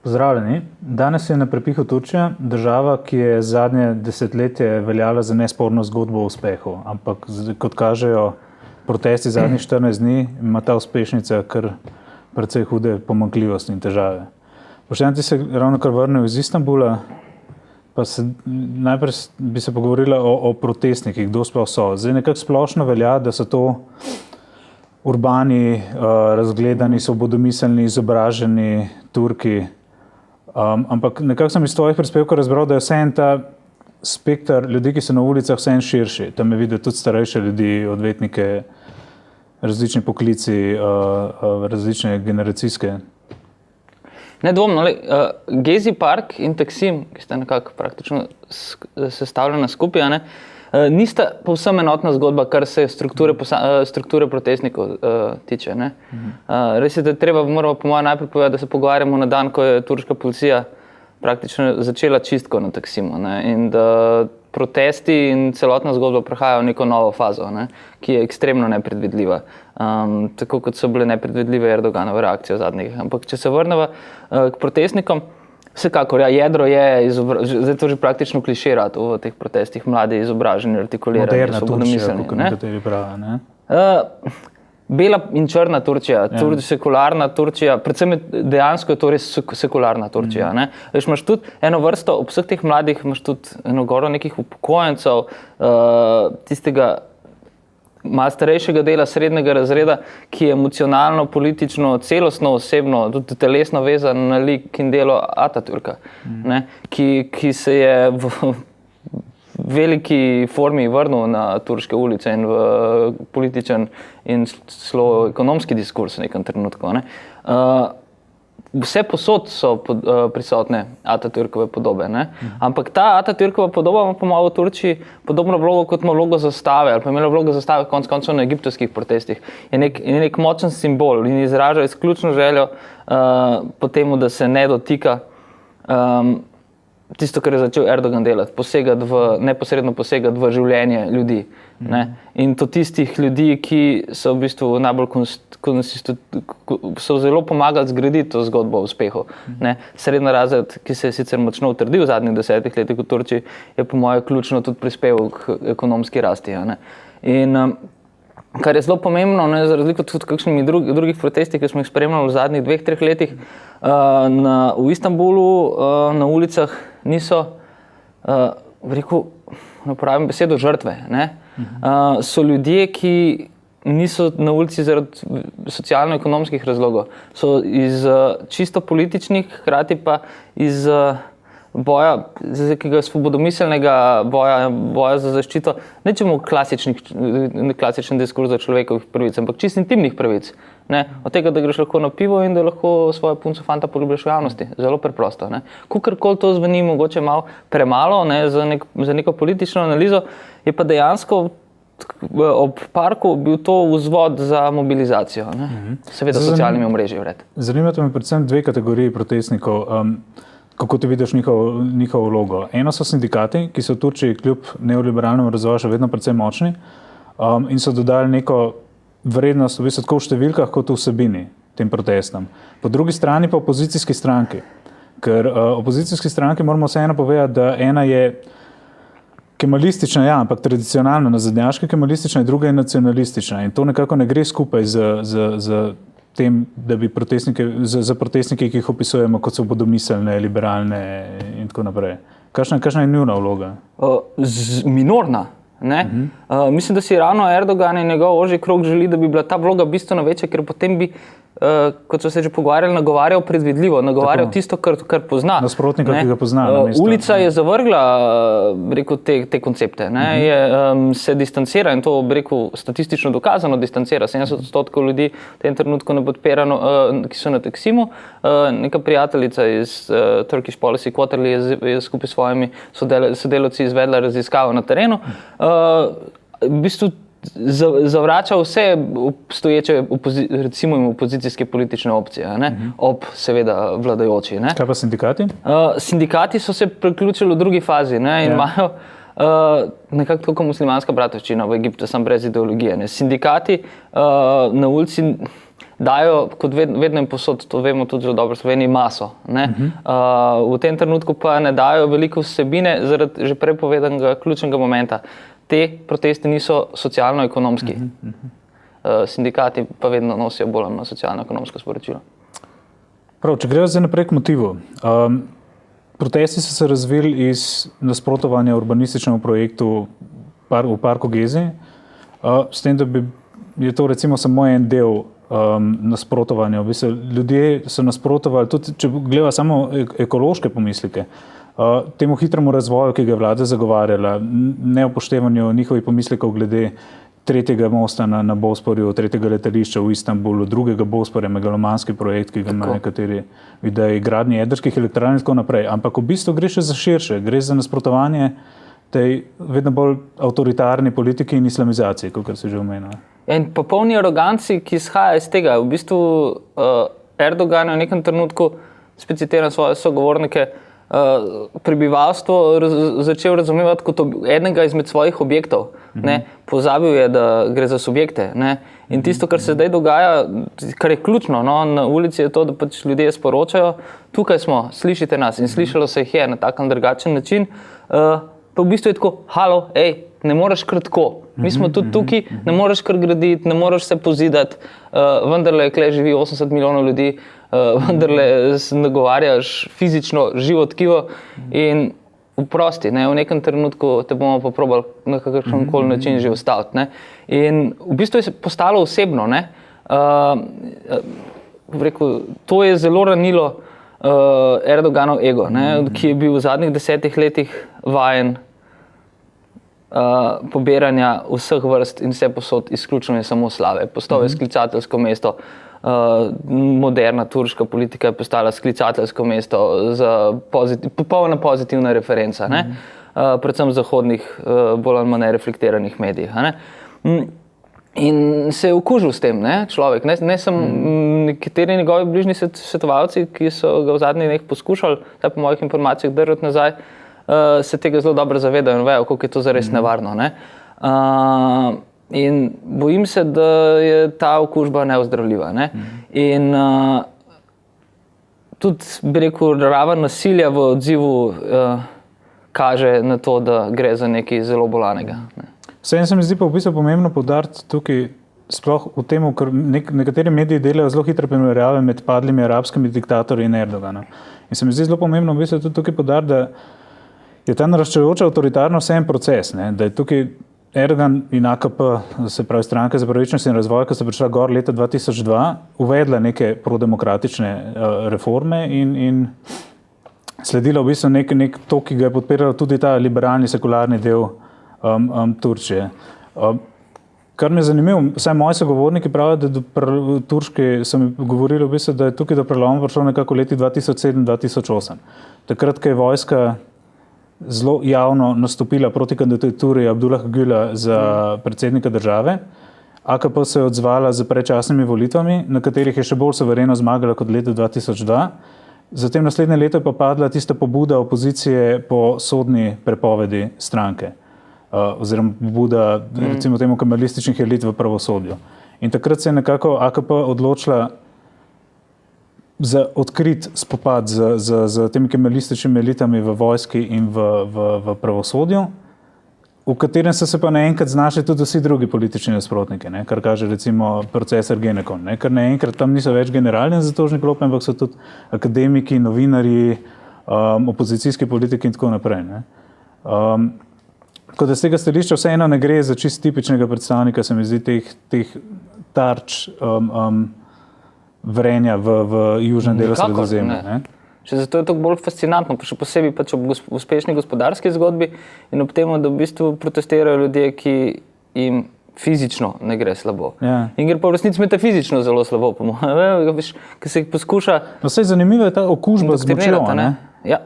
Pozdravljeni. Danes je na prepihu Turčija, država, ki je zadnje desetletje veljala za nesporno zgodbo o uspehu. Ampak, kot kažejo protesti zadnjih 14 dni, ima ta uspešnica kar precej hude pomanjkljivosti in težave. Boštjan, ti se ravno kar vrnil iz Istanbula, pa najprej bi se pogovorila o protestnikih, kdo sploh so. Zdaj nekako splošno velja, da so to urbani, razgledani, svobodomiselni, izobraženi Turki. Ampak nekako sem iz tvojih prispevkov razbral, da je vseeno ta spektar ljudi, ki so na ulicah, vseeno širši. Tam je videti tudi starejše ljudi, odvetnike, različni poklici, različne generacijske. Nedvomno, Gezi park in Taksim, ki sta nekako praktično sestavljena skupaj, nista povsem enotna zgodba, kar se strukture protestnikov tiče. Res je, da moramo po mojem najprej povedati, da se pogovarjamo na dan, ko je turška policija praktično začela čistko na Taksimu. In da protesti in celotna zgodba prehajajo v neko novo fazo, ki je ekstremno nepredvidljiva. Tako kot so bile nepredvidljive Erdoganove reakcije v zadnjih. Ampak če se vrnemo k protestnikom, vsekakor, jedro je, zdaj to že praktično kliširati v teh protestih, mladi, izobraženi, artikulirani, moderna Turčija, kako nekateri pravijo, ne? Bela in črna Turčija, sekularna Turčija, predvsem dejansko je to res sekularna Turčija. Veš, imaš tudi eno vrsto, ob vseh teh mladih imaš tudi eno goro nekih upokojencev, tistega malo starejšega dela srednjega razreda, ki je emocionalno, politično, celostno, osebno, tudi telesno vezan na lik in delo Atatürka, ki se je v veliki formi vrnil na turške ulice in v političen in celo ekonomski diskurs v nekem trenutku. Vse posod so prisotne Atatürkove podobe, ampak ta Atatürkova podoba ima po mojem v Turčiji podobno vlogo, kot ima vlogo zastave, ali pa imela vlogo zastave konec koncev na egiptovskih protestih. Je nek močen simbol in izraža izključno željo po temu, da se ne dotika tisto, kar je začel Erdogan delati, neposredno posegati v življenje ljudi. In to tistih ljudi, ki so v bistvu najbolj so zelo pomagali zgraditi to zgodbo o uspehu. Srednji razred, ki se je sicer močno utrdil v zadnjih 10 letih v Turčiji, je po mojem ključno tudi prispeval k ekonomski rasti. In kar je zelo pomembno, za razliko tudi kakšnimi drugih protestih, ki smo jih spremljali v zadnjih 2-3 letih, v Istanbulu na ulicah niso, uporabim besedo, žrtve. So ljudje, ki niso na ulici zaradi socialno-ekonomskih razlogov. So iz čisto političnih, hkrati pa iz boja, nekega svobodomiselnega boja za zaščito, nečemu klasičen diskurs za človekovih pravic, ampak čisto intimnih pravic. Od tega, da greš lahko na pivo in da lahko svojo punco fanta poljubiš v javnosti. Zelo preprosto. Kakorkoli to zveni mogoče malo premalo za neko politično analizo, je pa dejansko ob parku bil to vzvod za mobilizacijo. Seveda s socialnimi omrežji vred. Zanimate me predvsem dve kategoriji protestnikov. Kako ti vidiš njihovo vlogo? Eno so sindikati, ki so v Turčiji kljub neoliberalnemu razvoju še vedno precej močni in so dodali neko vrednost v bistvu tako v številkah kot v vsebini tem protestom. Po drugi strani pa opozicijski stranki. Ker opozicijski stranki moramo vseeno povedati, da ena je kemalistična, ampak tradicionalno nazadnjaška kemalistična in druga je nacionalistična. In to nekako ne gre skupaj z tem, da bi za protestnike, ki jih opisujemo kot svobodomiselne, liberalne in tako naprej. Kakšna je njuna vloga? Minorna. Mislim, da si ravno Erdogan in njegov ožji krog želi, da bi bila ta vloga bistveno večja, ker potem bi, kot so se že pogovarjali, nagovarjal predvidljivo, nagovarjal tisto, kar pozna. Nasprotnika, ki ga pozna. Ulica je zavrgla, te koncepte, se distancira in to, statistično dokazano distancira. 70% ljudi v tem trenutku ne podpira, ki so na Taksimu. Neka prijateljica iz Turkish Policy Quarterly je skupaj s svojimi sodelavci izvedla raziskavo na terenu. V bistvu zavrača vse obstoječe, recimo opozicijske politične opcije, ob seveda vladajoči. Kaj pa sindikati? Sindikati so se priključili v drugi fazi in imajo nekako tako muslimanska bratovščina v Egiptu, samo brez ideologije. Sindikati na ulici dajo, kot vedno in posod, to vemo tudi zelo dobro, Sloveniji maso. V tem trenutku pa ne dajo veliko vsebine zaradi že prej povedanega ključnega momenta. Te protesti niso socialno-ekonomski. Sindikati pa vedno nosijo bolj na socialno-ekonomsko sporočilo. Prav, če gremo zdaj naprej k motivu. Protesti so se razvili iz nasprotovanja urbanističnemu projektu v parku Gezi, s tem, da je to recimo samo en del nasprotovanja. V bistvu, ljudje so nasprotovali, tudi če gledamo samo ekološke pomisleke, temu hitremu razvoju, ki ga je vlada zagovarjala, neupoštevanju njihovih pomislekov glede tretjega mosta na Bosporju, tretjega letališča v Istanbulu, drugega Bosporja, megalomanski projekt, ki ga ima nekateri ideji, gradnje jedrskih elektrarn in tako naprej. Ampak v bistvu gre še za širše, gre za nasprotovanje tej vedno bolj avtoritarni politiki in islamizaciji, kot se že omenja. In popolni aroganci, ki izhaja iz tega. V bistvu Erdogan je v nekem trenutku, spet citiram svoje sogovornike, prebivalstvo začel razumevati kot enega izmed svojih objektov. Pozabil je, da gre za subjekte. In tisto, kar se zdaj dogaja, kar je ključno na ulici, je to, da pač ljudje sporočajo, tukaj smo, slišite nas, in slišalo se jih je na tak ali drugačen način. Pa v bistvu je tako, halo, ne moreš kar tako. Mi smo tudi tukaj, ne moreš kar graditi, ne moreš se pozidati, vendarle kle živi 80 milijonov ljudi, vendarle se nagovarjaš fizično živo tkivo in vprosti, v nekem trenutku te bomo poprobali na kakršen koli način že ustaviti. In v bistvu je postalo osebno. To je zelo ranilo Erdoganov ego, ki je bil v zadnjih 10 letih vajen pobiranja vseh vrst in vse posod izključno in samo slave. Postal je sklicateljsko mesto, moderna turška politika je postala sklicateljsko mesto za popolna pozitivna referenca, predvsem zahodnih, bolj ali manj reflektiranih medijih. In se je okužil s tem človek. Ne samo nekateri njegovi bližnji svetovalci, ki so ga v zadnjih dneh poskušali, po mojih informacijah, držati nazaj, se tega zelo dobro zavedajo in vejo, koliko je to zares nevarno. In bojim se, da je ta okužba neozdravljiva. In tudi, bi rekel, raven nasilja v odzivu kaže na to, da gre za nekaj zelo bolanega. Vseeno se mi zdi pa v bistvu pomembno poudariti tukaj, sploh v tem, ker nekateri mediji delajo zelo hitre primerjave med padlimi arabskimi diktatorji in Erdoganom. In se mi zdi zelo pomembno v bistvu tudi tukaj poudariti, da je ta naraščajoča avtoritarnost vseeno proces, da je tukaj Erdogan in AKP, se pravi Stranka za pravičnost in razvoj, ki so prišla gor leta 2002, uvedla neke prodemokratične reforme in sledila v bistvu nek to, ki ga je podpiral tudi ta liberalni, sekularni del Turčije. Kar me je zanimivo, vsaj moji sogovorniki pravijo, da do Turški so mi govorili v bistvu, da je tukaj do preloma prišlo nekako leti 2007-2008. Takrat, ko je vojska zelo javno nastopila proti kandidaturi Abdullaha Güla za predsednika države, AKP se je odzvala z predčasnimi volitvami, na katerih je še bolj suvereno zmagala kot leta 2002. Zatem naslednje leto je pa padla tista pobuda opozicije po sodni prepovedi stranke. Oziroma pobuda, recimo temu, kemalističnih elit v pravosodju. In takrat se je nekako AKP odločila za odkrit spopad z temi kemalističnimi elitami v vojski in v pravosodju, v katerem so se pa naenkrat znašli tudi vsi drugi politični nasprotniki, kar kaže recimo proces Ergenekon, ker naenkrat tam niso več generalni zatožni klopi, ampak so tudi akademiki, novinarji, opozicijski politiki in tako naprej. Tako da z tega stališča vseeno ne gre za čist tipičnega predstavnika, se mi zdi, teh tarč vrenja v južnem delu Sredozemlja. Še zato je to bolj fascinantno, še posebej pač ob uspešni gospodarski zgodbi in ob tem, da v bistvu protestirajo ljudje, ki jim fizično ne gre slabo. Ja. In gre pa v resnici metafizično zelo slabo, po mojem, ki se jih poskuša... No, saj zanimivo je ta okužba z močjo, Ja.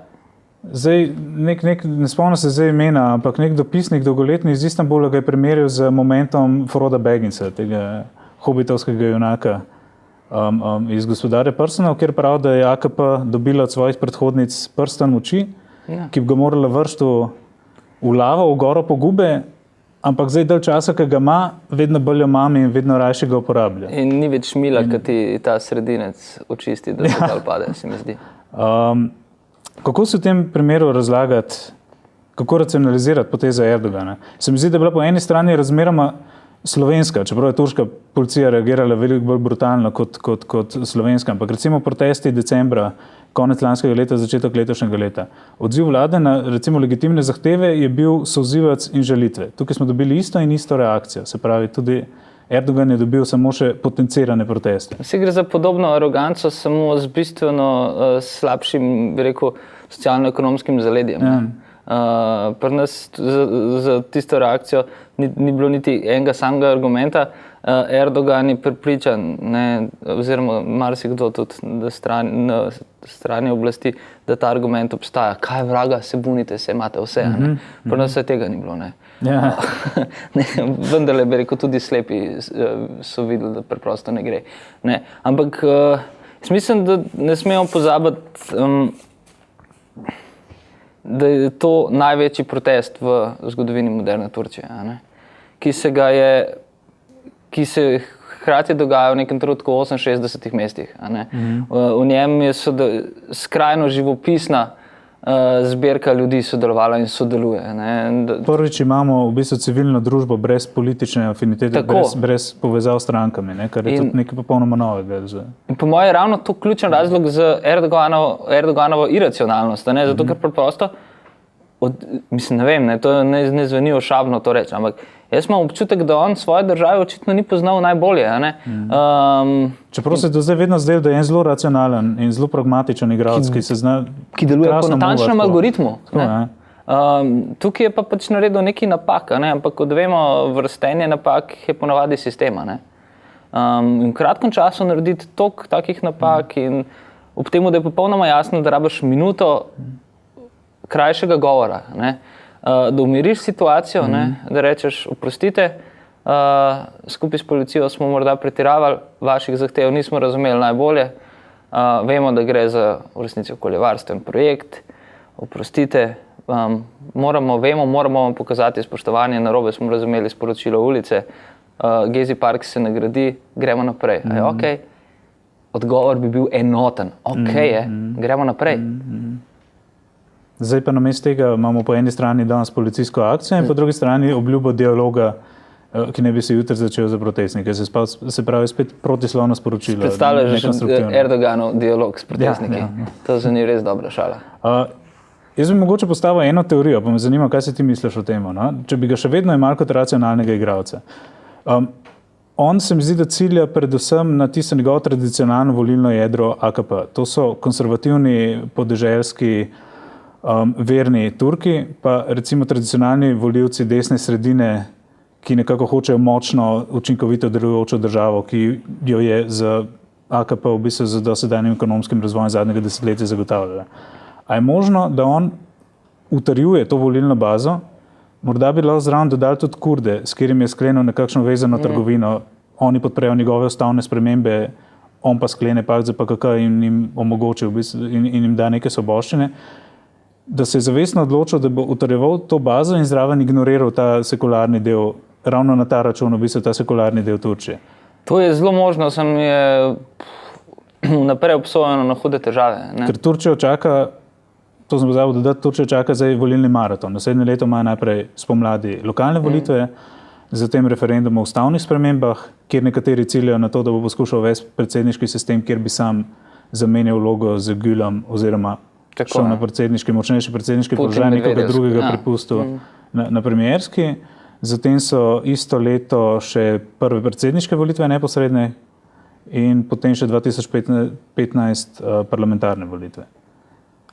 Zdaj, ne spomnim se zdaj imena, ampak nek dopisnik dolgoletni iz Istanbula ga je primerjal z momentom Froda Bagginsa, tega hobitovskega junaka iz Gospodarja prstanov, kjer pravi, da je AKP dobila od svojih predhodnic prstan moči, ki bi ga morala vršiti v lavo, v goro pogube, ampak zdaj dalj časa, ki ga ima, vedno bolj jo mami in vedno rajše ga uporablja. In ni več mila, ki ti ta sredinec očisti, da se dal pade, se mi zdi. Kako se v tem primeru razlagati, kako racionalizirati poteze Erdogana? Se mi zdi, da je bila po eni strani razmeroma slovenska, čeprav je turška policija reagirala veliko bolj brutalno kot slovenska, ampak recimo protesti decembra, konec lanskega leta, začetek letošnjega leta. Odziv vlade na recimo legitimne zahteve je bil solzivec in žalitve. Tukaj smo dobili isto reakcijo, se pravi tudi Erdogan je dobil samo še potencirane proteste. Vse gre za podobno aroganco, samo z bistveno slabšim, bi rekel, socialno-ekonomskim zaledjem. Pri nas za tisto reakcijo ni bilo niti enega samega argumenta. Erdogan je prepričan, oziroma marsikdo tudi na strani oblasti, da ta argument obstaja. Kaj vraga, se bunite, se imate vse. Pri nas tega ni bilo. Vendar bi rekel, tudi slepi so videli, da preprosto ne gre. Ampak mislim, da ne smemo pozabiti, da je to največji protest v zgodovini moderne Turčije, ki se hkrati dogaja v nekem trenutku v 68 mestih. V njem je skrajno živopisna zbirka ljudi sodelovala in sodeluje. Prvič imamo v bistvu civilno družbo brez politične afinitete, brez povezav s strankami, kar je tudi nekaj popolnoma novega. In po mojem je ravno to ključen razlog za Erdoganovo iracionalnost, zato ker preprosto, mislim, ne vem, to ne zveni ošabno to reči, ampak jaz imam občutek, da on svoje države očitno ni poznal najbolje. Čeprav se do zdaj vedno zdel, da je en zelo racionalen in zelo pragmatičen igralec, ki deluje po natančnem algoritmu. Tukaj je pa pač naredil neki napak, ampak kot vemo, vrstenje napak je ponavadi sistema. In v kratkem času narediti toliko takih napak in ob temu, da je popolnoma jasno, da rabiš minuto krajšega govora, da umiriš situacijo, da rečeš, oprostite, skupaj s policijo smo morda pretiravali, vaših zahtev nismo razumeli najbolje, vemo, da gre za v resnici okoljevarstven projekt, oprostite, moramo vam pokazati spoštovanje, narobe smo razumeli sporočilo ulice, Gezi park se nagradi, gremo naprej. Okay. Odgovor bi bil enoten, gremo naprej. Zdaj pa namesto tega imamo po eni strani danes policijsko akcijo in po drugi strani obljubo dialoga, ki ne bi se jutri začel za protestnike. Se pravi spet protislovno sporočilo. Predstavljaš Erdoganov dialog s protestniki. To zveni res dobra šala. Jaz bi mogoče postavil eno teorijo, pa me zanima, kaj si ti misliš o tem. Če bi ga še vedno imel kot racionalnega igralca. On se mi zdi, da cilja predvsem na tisto njegovo tradicionalno volilno jedro AKP. To so konservativni, podeželski, verni Turki, pa recimo tradicionalni volivci desne sredine, ki nekako hočejo močno, učinkovito delujočo državo, ki jo je z AKP v bistvu z dosedanjim ekonomskim razvojem zadnjega desetletja zagotavljala. A je možno, da on utrjuje to volilno bazo, morda bi lahko zraven dodali tudi Kurde, s katerimi je sklenil nekakšno vezano trgovino, oni podprejo njegove ustavne spremembe, on pa sklene pakt za PKK in jim omogoči v bistvu, in jim da neke svoboščine, da se je zavestno odločil, da bo utrjeval to bazo in zraven ignoriral ta sekularni del, ravno na ta račun, v bistvu ta sekularni del Turčije. To je zelo možno, sem je naprej obsojeno na hude težave. Ker Turčijo čaka, to sem pozabil dodati, Turčijo čaka zdaj volilni maraton. Naslednje leto ima najprej spomladi lokalne volitve, zatem referendum o ustavnih spremembah, kjer nekateri ciljajo na to, da bo poskušal uvesti predsedniški sistem, kjer bi sam zamenjal vlogo z Gülom oziroma šel na močnejši predsedniški položaj, nekoga drugega prepustil na premierski. Zatem so isto leto še prve predsedniške volitve neposredne in potem še 2015 parlamentarne volitve.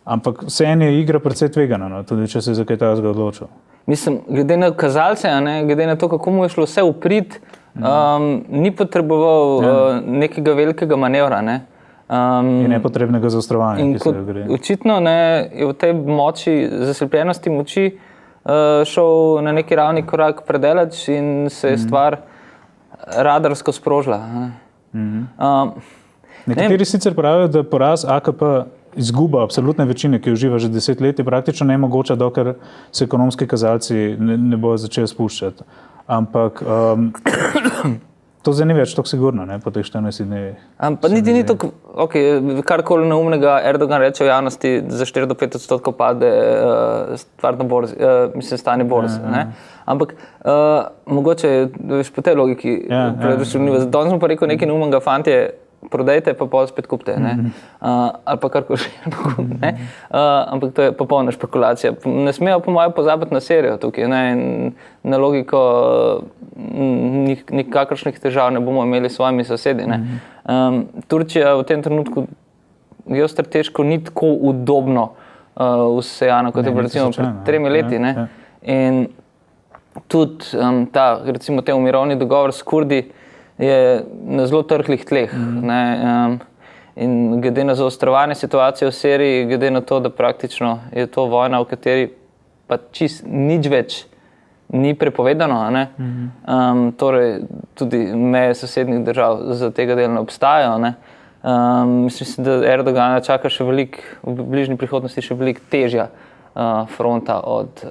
Ampak vseeno je igra precej tvegana, tudi če se je za kaj takega odločil. Mislim, glede na kazalce, glede na to, kako mu je šlo vse v prid, ni potreboval nekega velikega manevra. In nepotrebnega zaostrovanja, ki se jo gre. Očitno je v tej moči, zaslepljenosti moči šel na neki ravni korak predaleč in se je stvar radarsko sprožila. Nekateri sicer pravijo, da poraz AKP izguba absolutne večine, ki uživa že 10 let, je praktično nemogoča, dokler se ekonomski kazalci ne bodo začeli spuščati. Ampak to zdaj ni več tako sigurno, ne, po teh 14 dnevih. Pa niti ni tako, karkoli neumnega Erdogan reče v javnosti, za 4 do 5% pade stvarno borzi, stanje borze. Ampak mogoče, veš, po tej logiki, danes smo pa rekel nekaj neumnega, fantje, prodajte, pa pol spet kupite, ali pa karkoli še. Ampak to je popolna špekulacija. Ne smejo po mojem pozabiti na serijo tukaj, na logiko nikakršnih težav ne bomo imeli s svojimi sosedi. Turčija v tem trenutku geostrateško ni tako udobno usejana, kot je bilo recimo pred 3 leti. In tudi recimo te mirovni dogovor s Kurdi je na zelo trhlih tleh. In glede na zaostrovanje situacije v Siriji, glede na to, da praktično je to vojna, v kateri pa čist nič več ni prepovedano, torej tudi meje sosednjih držav za tega dela ne obstajajo. Mislim, da Erdogana čaka še v bližnji prihodnosti še veliko težja fronta od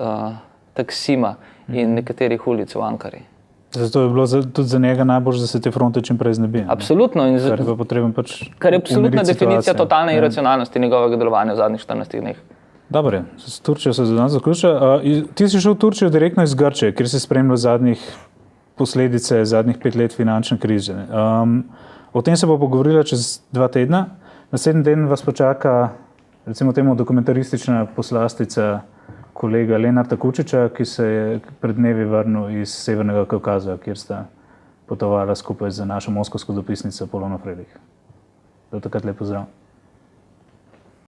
Taksima in nekaterih ulic v Ankari. Zato je bilo tudi za njega najbolj, da se te fronte čim prej znebi. Absolutno. Kar je pa potreben kar je absolutna definicija totalne iracionalnosti njegovega delovanja v zadnjih 14 dneh. Dobre, s Turčijo se za danes zaključa. Ti si šel v Turčijo direktno iz Grčije, kjer si spremljal posledice zadnjih 5 let finančne krize. O tem se bo pogovorila čez 2 tedna. Naslednji teden vas počaka recimo temu dokumentaristična poslastica kolega Lenarta Kučiča, ki se je pred dnevi vrnil iz Severnega Kavkaza, kjer sta potovala skupaj z našo moskovsko dopisnico Polono Frelih. Do takrat lep pozdrav.